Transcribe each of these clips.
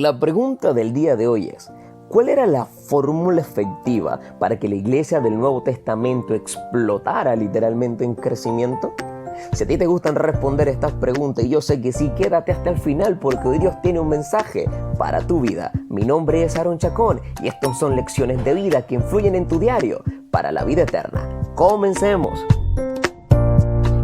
La pregunta del día de hoy es, ¿cuál era la fórmula efectiva para que la iglesia del Nuevo Testamento explotara literalmente en crecimiento? Si a ti te gustan responder estas preguntas, y yo sé que sí, quédate hasta el final porque hoy Dios tiene un mensaje para tu vida. Mi nombre es Aaron Chacón y estas son lecciones de vida que influyen en tu diario para la vida eterna. ¡Comencemos!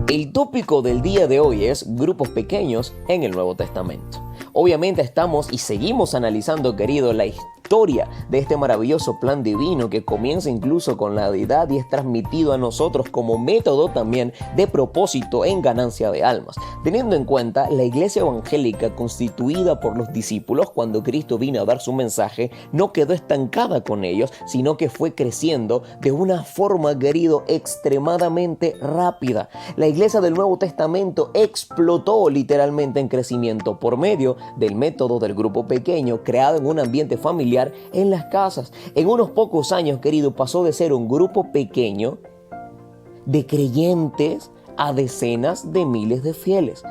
El tópico del día de hoy es grupos pequeños en el Nuevo Testamento. Obviamente estamos y seguimos analizando, querido, la historia de este maravilloso plan divino que comienza incluso con la deidad y es transmitido a nosotros como método también de propósito en ganancia de almas. Teniendo en cuenta la iglesia evangélica constituida por los discípulos cuando Cristo vino a dar su mensaje, no quedó estancada con ellos, sino que fue creciendo de una forma, querido, extremadamente rápida. La iglesia del Nuevo Testamento explotó literalmente en crecimiento por medio del método del grupo pequeño creado en un ambiente familiar en las casas. En unos pocos años, querido, pasó de ser un grupo pequeño de creyentes a decenas de miles de fieles.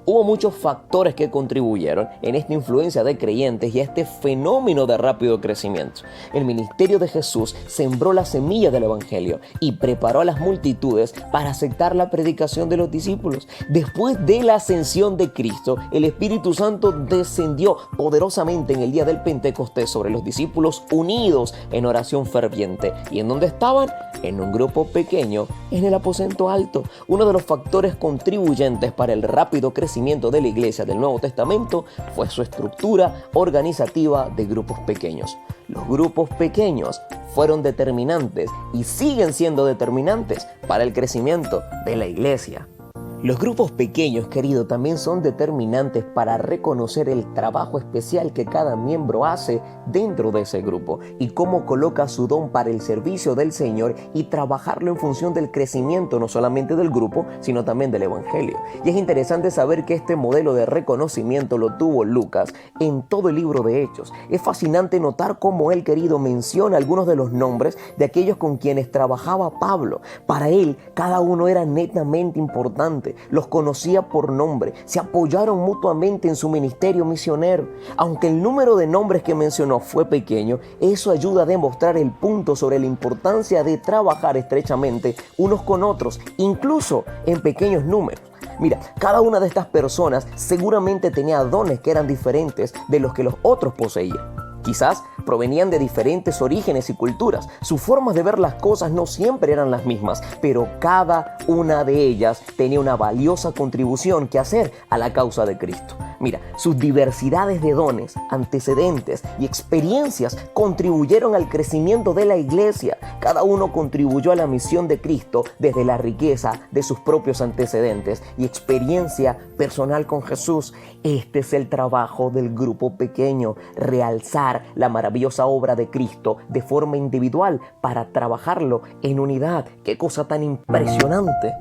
Hubo muchos factores que contribuyeron en esta influencia de creyentes y a este fenómeno de rápido crecimiento. El ministerio de Jesús sembró la semilla del evangelio y preparó a las multitudes para aceptar la predicación de los discípulos. Después de la ascensión de Cristo, el Espíritu Santo descendió poderosamente en el día del Pentecostés sobre los discípulos unidos en oración ferviente. ¿Y en dónde estaban? En un grupo pequeño en el aposento alto. Uno de los factores contribuyentes para el rápido crecimiento de la iglesia del Nuevo Testamento fue su estructura organizativa de grupos pequeños. Los grupos pequeños fueron determinantes y siguen siendo determinantes para el crecimiento de la iglesia. Los grupos pequeños, querido, también son determinantes para reconocer el trabajo especial que cada miembro hace dentro de ese grupo y cómo coloca su don para el servicio del Señor y trabajarlo en función del crecimiento no solamente del grupo, sino también del Evangelio. Y es interesante saber que este modelo de reconocimiento lo tuvo Lucas en todo el libro de Hechos. Es fascinante notar cómo él, querido, menciona algunos de los nombres de aquellos con quienes trabajaba Pablo. Para él, cada uno era netamente importante. Los conocía por nombre, se apoyaron mutuamente en su ministerio misionero. Aunque el número de nombres que mencionó fue pequeño, eso ayuda a demostrar el punto sobre la importancia de trabajar estrechamente unos con otros, incluso en pequeños números. Mira, cada una de estas personas seguramente tenía dones que eran diferentes de los que los otros poseían. Quizás provenían de diferentes orígenes y culturas. Sus formas de ver las cosas no siempre eran las mismas, pero cada una de ellas tenía una valiosa contribución que hacer a la causa de Cristo. Mira, sus diversidades de dones, antecedentes y experiencias contribuyeron al crecimiento de la iglesia. Cada uno contribuyó a la misión de Cristo desde la riqueza de sus propios antecedentes y experiencia personal con Jesús. Este es el trabajo del grupo pequeño, realzar la maravillosa obra de Cristo de forma individual para trabajarlo en unidad. ¡Qué cosa tan impresionante!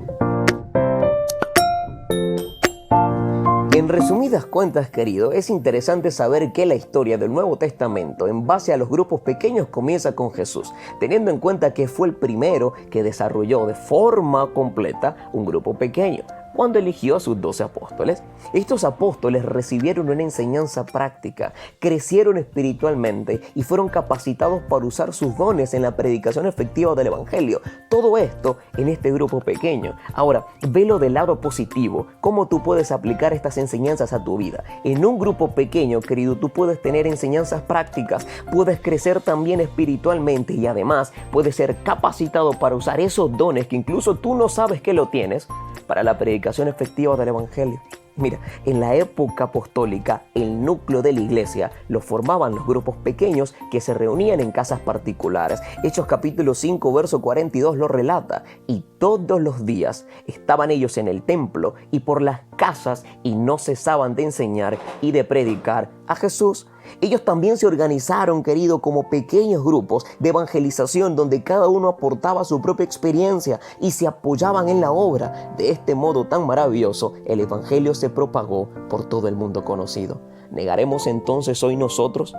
En resumidas cuentas, querido, es interesante saber que la historia del Nuevo Testamento en base a los grupos pequeños comienza con Jesús, teniendo en cuenta que fue el primero que desarrolló de forma completa un grupo pequeño. Cuando eligió a sus 12 apóstoles, estos apóstoles recibieron una enseñanza práctica, crecieron espiritualmente y fueron capacitados para usar sus dones en la predicación efectiva del Evangelio. Todo esto en este grupo pequeño. Ahora, velo del lado positivo, cómo tú puedes aplicar estas enseñanzas a tu vida. En un grupo pequeño, querido, tú puedes tener enseñanzas prácticas, puedes crecer también espiritualmente y además puedes ser capacitado para usar esos dones que incluso tú no sabes que lo tienes para la predicación efectiva del Evangelio. Mira, en la época apostólica, el núcleo de la iglesia lo formaban los grupos pequeños que se reunían en casas particulares. Hechos capítulo 5, verso 42 lo relata. Y todos los días estaban ellos en el templo y por las casas y no cesaban de enseñar y de predicar a Jesús. Ellos también se organizaron, querido, como pequeños grupos de evangelización donde cada uno aportaba su propia experiencia y se apoyaban en la obra. De este modo tan maravilloso, el evangelio se propagó por todo el mundo conocido. ¿Negaremos entonces hoy nosotros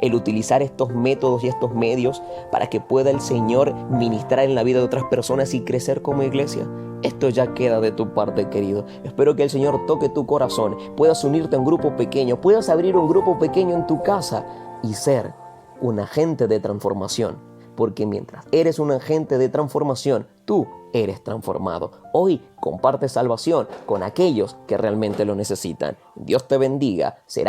el utilizar estos métodos y estos medios para que pueda el Señor ministrar en la vida de otras personas y crecer como iglesia. Esto ya queda de tu parte, querido. Espero que el Señor toque tu corazón, puedas unirte a un grupo pequeño, puedas abrir un grupo pequeño en tu casa y ser un agente de transformación. Porque mientras eres un agente de transformación, tú eres transformado. Hoy comparte salvación con aquellos que realmente lo necesitan. Dios te bendiga. Será